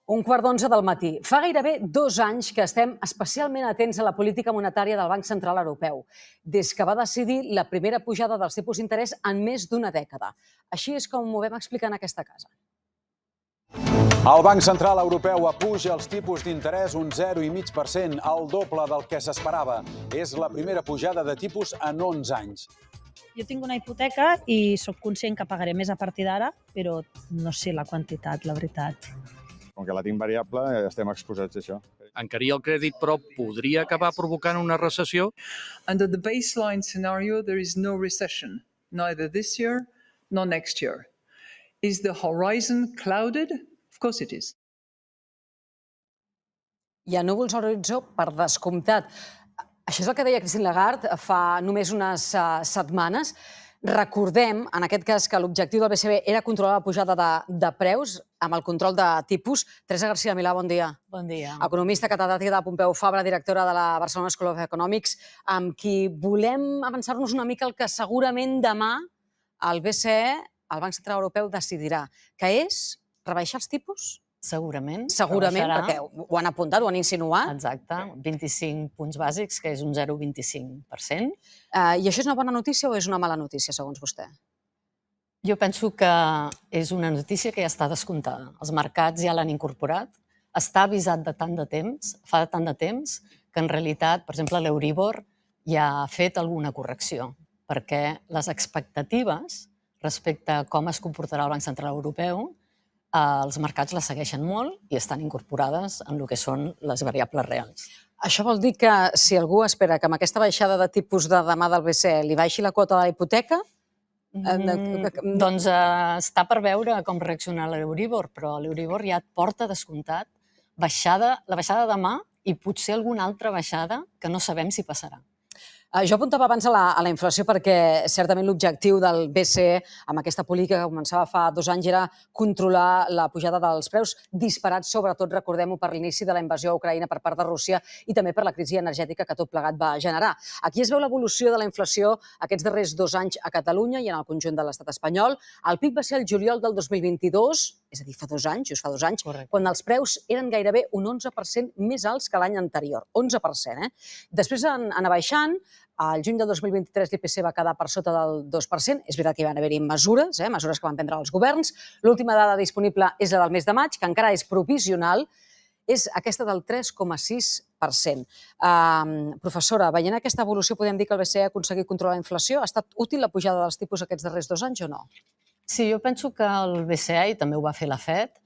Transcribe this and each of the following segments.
1:15 del matí. Fa gairebé 2 anys que estem especialment atents a la política monetària del Banc Central Europeu, des que va decidir la primera pujada dels tipus d'interès en més d'una dècada. Així és com ho vam explicar en aquesta casa. El Banc Central Europeu apuja els tipus d'interès un 0,5%, el doble del que s'esperava. És la primera pujada de tipus en 11 anys. Jo tinc una hipoteca i sóc conscient que pagaré més a partir d'ara, però no sé la quantitat, la veritat. Com que la tinc variable, estem exposats a això. Encarir el crèdit, però, podria acabar provocant una recessió? Under the baseline scenario, there is no recession, neither this year nor next year. Is the horizon clouded? Of course it is. Hi ha núvols a l'horitzó, per descomptat. Això és el que deia Christine Lagarde fa només unes setmanes. Recordem, en aquest cas, que l'objectiu del BCE era controlar la pujada de preus amb el control de tipus. Teresa García Milà, bon dia. Bon dia. Economista catedràtica de Pompeu Fabra, directora de la Barcelona School of Economics, amb qui volem avançar-nos una mica el que segurament demà el BCE, el Banc Central Europeu, decidirà, que és rebaixar els tipus? Segurament. Segurament, perquè ho han apuntat, ho han insinuat. Exacte, 25 punts bàsics, que és un 0,25%. I això és una bona notícia o és una mala notícia, segons vostè? Jo penso que és una notícia que ja està descomptada. Els mercats ja l'han incorporat. Està avisat de tant de temps, fa tant de temps, que en realitat, per exemple, l'Euribor ja ha fet alguna correcció, perquè les expectatives respecte a com es comportarà el Banc Central Europeu, els mercats les segueixen molt i estan incorporades en el que són les variables reals. Això vol dir que si algú espera que amb aquesta baixada de tipus de demà del BCE li baixi la quota de la hipoteca... Doncs està per veure com reacciona l'Euribor, però l'Euribor ja et porta descomptat la baixada de demà i potser alguna altra baixada que no sabem si passarà. Jo apuntava abans a la inflació perquè certament l'objectiu del BCE amb aquesta política que començava fa 2 anys era controlar la pujada dels preus disparats, sobretot, recordem-ho, per l'inici de la invasió a Ucraïna per part de Rússia i també per la crisi energètica que tot plegat va generar. Aquí es veu l'evolució de la inflació aquests darrers 2 anys a Catalunya i en el conjunt de l'estat espanyol. El pic va ser el juliol del 2022, és a dir, fa 2 anys, just fa 2 anys, quan els preus eren gairebé un 11% més alts que l'any anterior. 11%, Després anar baixant. Al juny del 2023 l'IPC va quedar per sota del 2%. És veritat que hi van haver-hi mesures que van prendre els governs. L'última dada disponible és la del mes de maig, que encara és provisional, és aquesta del 3,6%. Professora, veient aquesta evolució, podem dir que el BCE ha aconseguit controlar la inflació? Ha estat útil la pujada dels tipus aquests darrers 2 anys o no? Sí, jo penso que el BCE, i també ho va fer la FED,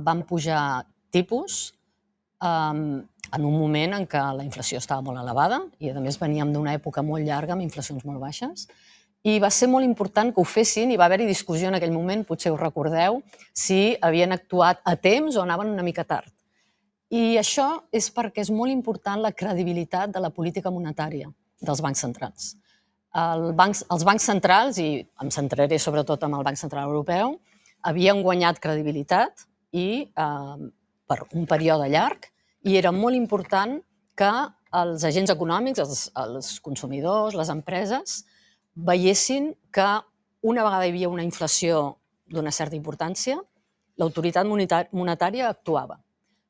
van pujar tipus en un moment en què la inflació estava molt elevada i, a més, veníem d'una època molt llarga amb inflacions molt baixes. I va ser molt important que ho fessin i va haver-hi discussió en aquell moment, potser us recordeu, si havien actuat a temps o anaven una mica tard. I això és perquè és molt important la credibilitat de la política monetària dels bancs centrals. Els bancs centrals, i em centraré sobretot en el Banc Central Europeu, havien guanyat credibilitat i per un període llarg, i era molt important que els agents econòmics, els consumidors, les empreses, veiessin que una vegada hi havia una inflació d'una certa importància, l'autoritat monetària actuava.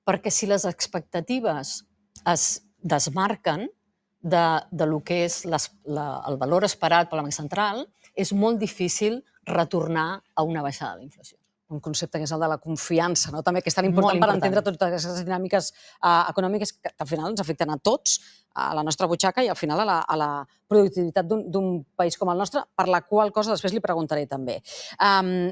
Perquè si les expectatives es desmarquen del que és el valor esperat pel Banc Central, és molt difícil retornar a una baixada de la inflació. Un concepte que és el de la confiança, també, que és tan important per entendre totes aquestes dinàmiques econòmiques que al final ens afecten a tots, a la nostra butxaca i al final a la productivitat d'un país com el nostre, per la qual cosa després li preguntaré també. Em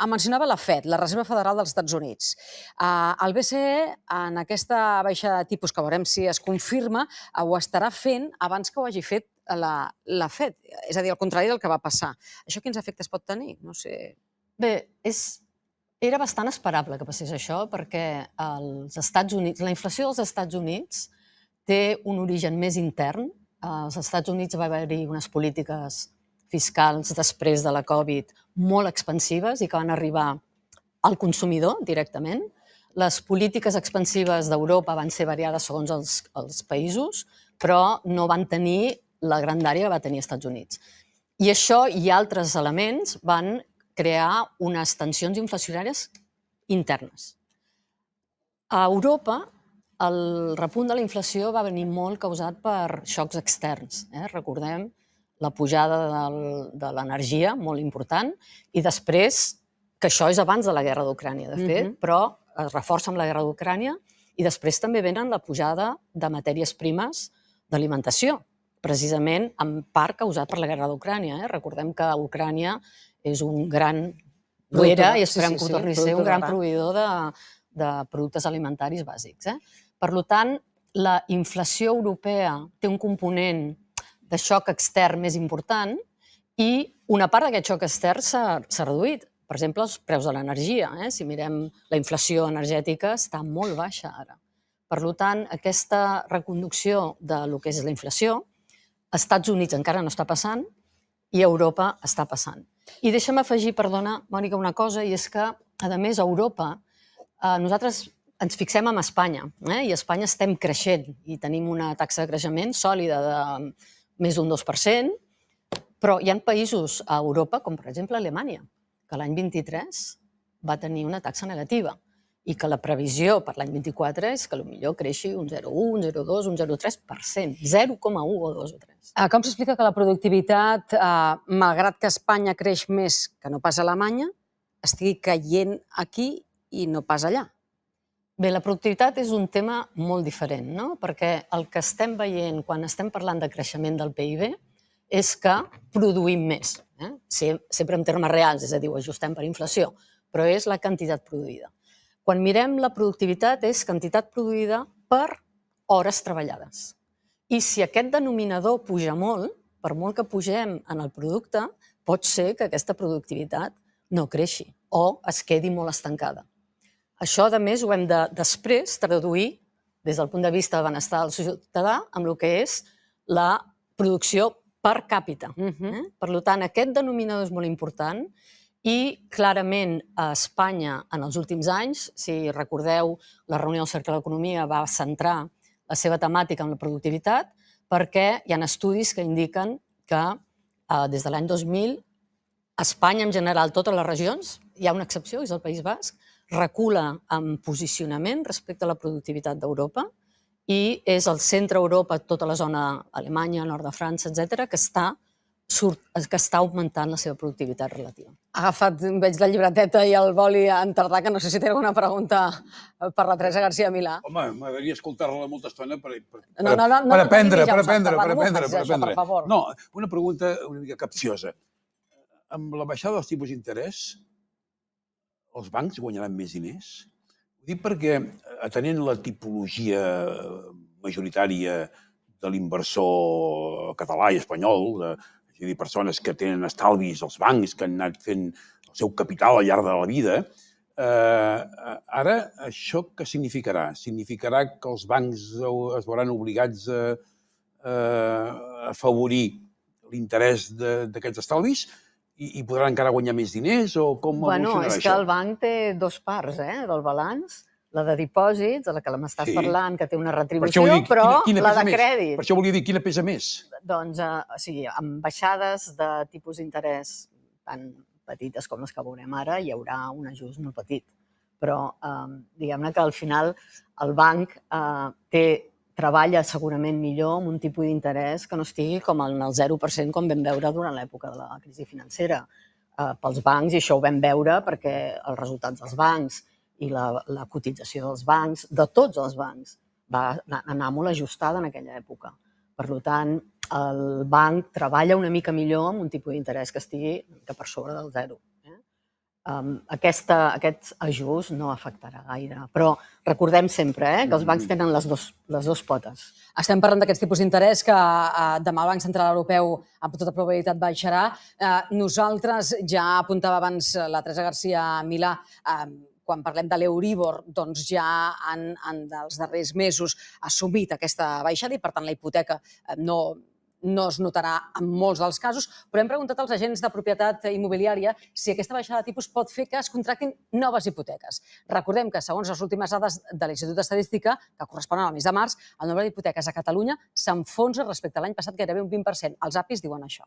mencionava la FED, la Reserva Federal dels Estats Units. El BCE, en aquesta baixada de tipus, que veurem si es confirma, ho estarà fent abans que ho hagi fet la FED, és a dir, al contrari del que va passar. Això quins efectes pot tenir? No sé... Bé, era bastant esperable que passés això perquè la inflació dels Estats Units té un origen més intern. Als Estats Units va haver-hi unes polítiques fiscals després de la Covid molt expansives i que van arribar al consumidor directament. Les polítiques expansives d'Europa van ser variades segons els països, però no van tenir la grandària que va tenir els Estats Units. I això i altres elements van crear unes tensions inflacionàries internes. A Europa, el repunt de la inflació va venir molt causat per xocs externs. Recordem la pujada de l'energia, molt important, i després, que això és abans de la guerra d'Ucrània, de fet, però es reforça amb la guerra d'Ucrània, i després també venen la pujada de matèries primes d'alimentació, precisament en part causat per la guerra d'Ucrània. Recordem que Ucrània és un gran, ho era, i esperem que ho torni a ser, un gran proveïdor de productes alimentaris bàsics. Per tant, la inflació europea té un component de xoc extern més important i una part d'aquest xoc extern s'ha reduït. Per exemple, els preus de l'energia. Si mirem la inflació energètica, està molt baixa ara. Per tant, aquesta reconducció del que és la inflació, als Estats Units encara no està passant i a Europa està passant. I deixa'm afegir, perdona, Mònica, una cosa, i és que, a més, a Europa, nosaltres ens fixem en Espanya, i a Espanya estem creixent i tenim una taxa de creixement sòlida de més d'un 2%, però hi ha països a Europa, com per exemple Alemanya, que l'any 23 va tenir una taxa negativa i que la previsió per l'any 24 és que potser creixi un 0,1, un 0,2, un 0,3%, 0,1 o 2 o 3. Com s'explica que la productivitat, malgrat que Espanya creix més que no pas a Alemanya, estigui caient aquí i no pas allà? Bé, la productivitat és un tema molt diferent, no? Perquè el que estem veient quan estem parlant de creixement del PIB és que produïm més. Sempre en termes reals, és a dir, ho ajustem per inflació, però és la quantitat produïda. Quan mirem la productivitat és quantitat produïda per hores treballades. I si aquest denominador puja molt, per molt que pugem en el producte, pot ser que aquesta productivitat no creixi o es quedi molt estancada. Això, a més, ho hem de després traduir des del punt de vista de benestar del ciutadà amb el que és la producció per càpita. Per tant, aquest denominador és molt important i, clarament, a Espanya, en els últims anys, si recordeu, la reunió del Cercle d'Economia va centrar la seva temàtica en la productivitat perquè hi ha estudis que indiquen que des de l'any 2000 Espanya, en general, totes les regions, hi ha una excepció, és el País Basc, recula en posicionament respecte a la productivitat d'Europa i és el centre d'Europa, tota la zona Alemanya, nord de França, etc., que està augmentant la seva productivitat relativa. Veig la llibreteta i el boli en tardar, que no sé si té alguna pregunta per la Teresa García Milà. Home, m'agradaria escoltar-la molta estona per aprendre. Per favor. No, una pregunta una mica capciosa. Amb la baixada dels tipus d'interès, els bancs guanyaran més diners? Ho dic perquè, atenent la tipologia majoritària de l'inversor català i espanyol, és a dir, persones que tenen estalvis als bancs, que han anat fent el seu capital al llarg de la vida, ara això què significarà? Significarà que els bancs es veuran obligats a afavorir l'interès d'aquests estalvis i podran encara guanyar més diners o com evolucionarà això? És que el banc té dues parts del balanç, la de dipòsits, de la que m'estàs parlant, que té una retribució, però la de crèdit. Per això volia dir, quina pesa més? Doncs, amb baixades de tipus d'interès tan petites com les que veurem ara, hi haurà un ajust molt petit. Però, diguem-ne que al final el banc treballa segurament millor amb un tipus d'interès que no estigui com en el 0% com vam veure durant l'època de la crisi financera. Pels bancs, i això ho vam veure perquè els resultats dels bancs i la cotització dels bancs, de tots els bancs, va anar molt ajustada en aquella època. Per tant, el banc treballa una mica millor amb un tipus d'interès que estigui per sobre del 0. Aquest ajust no afectarà gaire. Però recordem sempre que els bancs tenen les dues potes. Estem parlant d'aquests tipus d'interès que demà el Banc Central Europeu amb tota probabilitat baixarà. Nosaltres, ja apuntava abans la Teresa García Milà, quan parlem de l'Euríbor, doncs ja en els darrers mesos ha assumit aquesta baixada i, per tant, la hipoteca no es notarà en molts dels casos, però hem preguntat als agents de propietat immobiliària si aquesta baixada de tipus pot fer que es contractin noves hipoteques. Recordem que, segons les últimes dades de l'Institut d'Estadística, que corresponen al mes de març, el nombre d'hipoteques a Catalunya s'enfonsa respecte a l'any passat gairebé un 20%. Els APIs diuen això.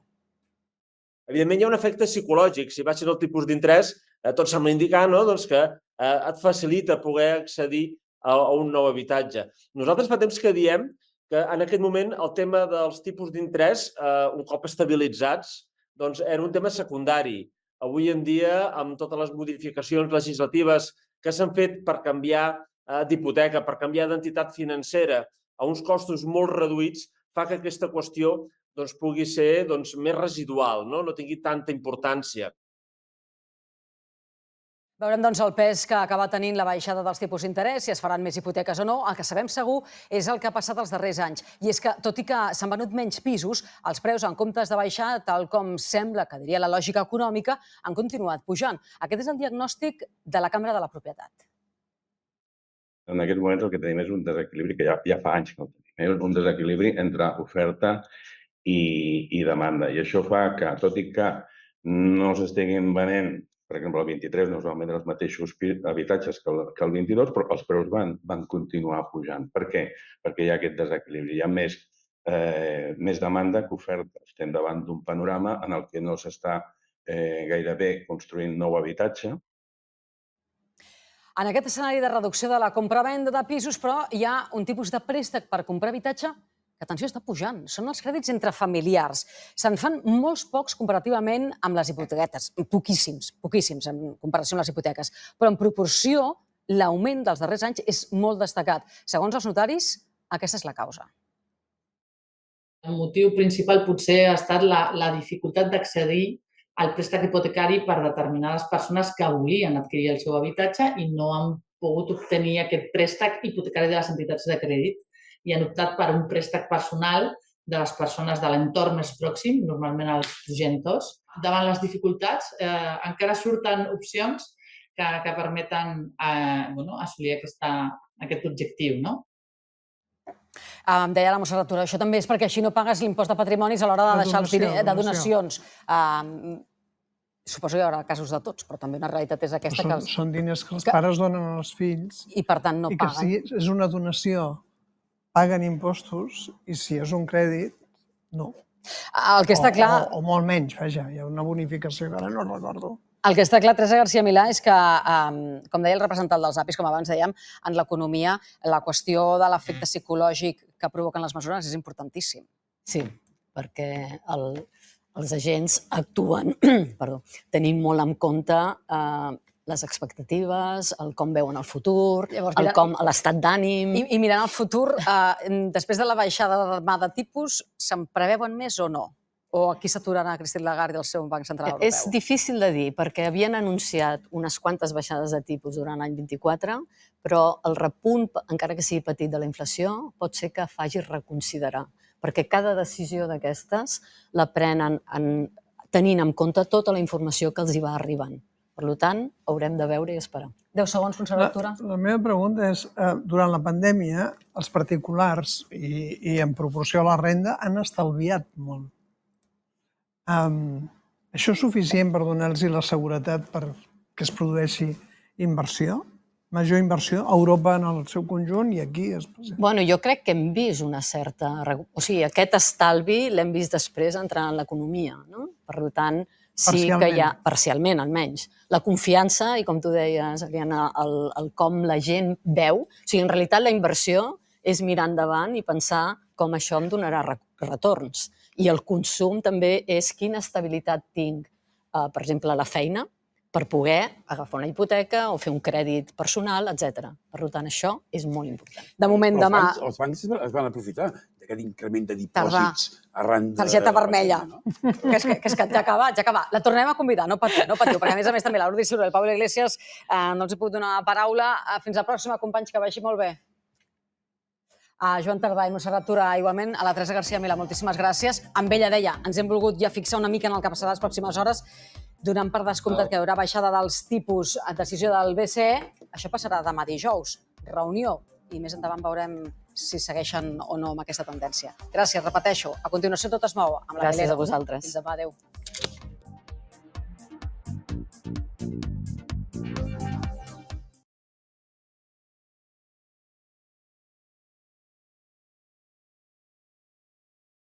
Evidentment, hi ha un efecte psicològic. Si baixes el tipus d'interès, tot sembla indicar que et facilita poder accedir a un nou habitatge. Nosaltres fa temps que diem que en aquest moment el tema dels tipus d'interès, un cop estabilitzats, doncs era un tema secundari. Avui en dia, amb totes les modificacions legislatives que s'han fet per canviar d'hipoteca, per canviar d'entitat financera a uns costos molt reduïts, fa que aquesta qüestió pugui ser més residual, no tingui tanta importància. Veurem doncs el pes que acaba tenint la baixada dels tipus d'interès, si es faran més hipoteques o no. El que sabem segur és el que ha passat els darrers anys. I és que, tot i que s'han venut menys pisos, els preus, en comptes de baixar, tal com sembla que diria la lògica econòmica, han continuat pujant. Aquest és el diagnòstic de la Cambra de la Propietat. En aquests moments el que tenim és un desequilibri que ja fa anys que el tenim, un desequilibri entre oferta i demanda. I això fa que, tot i que no s'estiguin venent, per exemple, el 23 no es van vendre els mateixos habitatges que el 22, però els preus van continuar pujant. Per què? Perquè hi ha aquest desequilibri. Hi ha més demanda que oferta. Estem davant d'un panorama en el que no s'està gairebé construint nou habitatge. En aquest escenari de reducció de la compra-venda de pisos, però, hi ha un tipus de préstec per comprar habitatge que, atenció, està pujant. Són els crèdits entre familiars. Se'n fan molts pocs comparativament amb les hipoteques. Poquíssims en comparació amb les hipoteques. Però en proporció, l'augment dels darrers anys és molt destacat. Segons els notaris, aquesta és la causa. El motiu principal potser ha estat la dificultat d'accedir al préstec hipotecari per determinades persones que volien adquirir el seu habitatge i no han pogut obtenir aquest préstec hipotecari de les entitats de crèdit i han optat per un préstec personal de les persones de l'entorn més pròxim, normalment els progenitors. Davant les dificultats encara surten opcions que permeten assolir aquest objectiu, no? Em deia la Montserrat Tura, això també és perquè així no pagues l'impost de patrimonis a l'hora de deixar els diners de donacions. Suposo que hi haurà casos de tots, però també una realitat és aquesta que... Són diners que els pares donen als fills. I per tant no paguen. I que si és una donació, paguen impostos, i si és un crèdit, no. El que està clar... O molt menys, vaja, hi ha una bonificació que ara no recordo. El que està clar, Teresa García Milà, és que, com deia el representant dels APIs, com abans dèiem, en l'economia la qüestió de l'efecte psicològic que provoquen les mesures és importantíssim. Sí, perquè els agents actuen tenint molt en compte les expectatives, el com veuen el futur, l'estat d'ànim... I mirant el futur, després de la baixada de demà de tipus, se'n preveuen més o no? O aquí s'aturarà Christine Lagarde i el seu Banc Central Europeu? És difícil de dir, perquè havien anunciat unes quantes baixades de tipus durant l'any 24, però el repunt, encara que sigui petit, de la inflació, pot ser que faci reconsiderar, perquè cada decisió d'aquestes la prenen tenint en compte tota la informació que els hi va arribant. Per tant, haurem de veure i esperar. 10 segons, Montserrat Tura. La meva pregunta és, durant la pandèmia, els particulars i en proporció a la renda han estalviat molt. Això és suficient per donar-los la seguretat perquè es produeixi inversió? Major inversió a Europa en el seu conjunt i aquí especialment? Bueno, jo crec que hem vist una certa... O sigui, aquest estalvi l'hem vist després entrar en l'economia, no? Per tant, sí que hi ha... Parcialment, almenys. La confiança, i com tu deies, Ariana, el com la gent veu... O sigui, en realitat la inversió és mirar endavant i pensar com això em donarà retorns. I el consum també és quina estabilitat tinc, per exemple, a la feina, per poder agafar una hipoteca o fer un crèdit personal, etc. Per tant, això és molt important. De moment, demà... Els bancs es van aprofitar d'aquest increment de dipòsits arran de... Targeta vermella. Que és que ja ha acabat. La tornem a convidar, no patiu, perquè a més també la Lourdes Silva i el Pablo Iglesias no els he pogut donar paraula. Fins la pròxima, companys, que vagi molt bé. A Joan Tardà i Montserrat Tura, igualment, a la Teresa García Milà, moltíssimes gràcies. Amb ella deia, ens hem volgut ja fixar una mica en el que passarà les pròximes hores, donant per descomptat que hi haurà baixada dels tipus a decisió del BCE. Això passarà demà dijous, reunió, i més endavant veurem si segueixen o no amb aquesta tendència. Gràcies, repeteixo. A continuació tot es mou. Gràcies a vosaltres. Fins demà, adéu.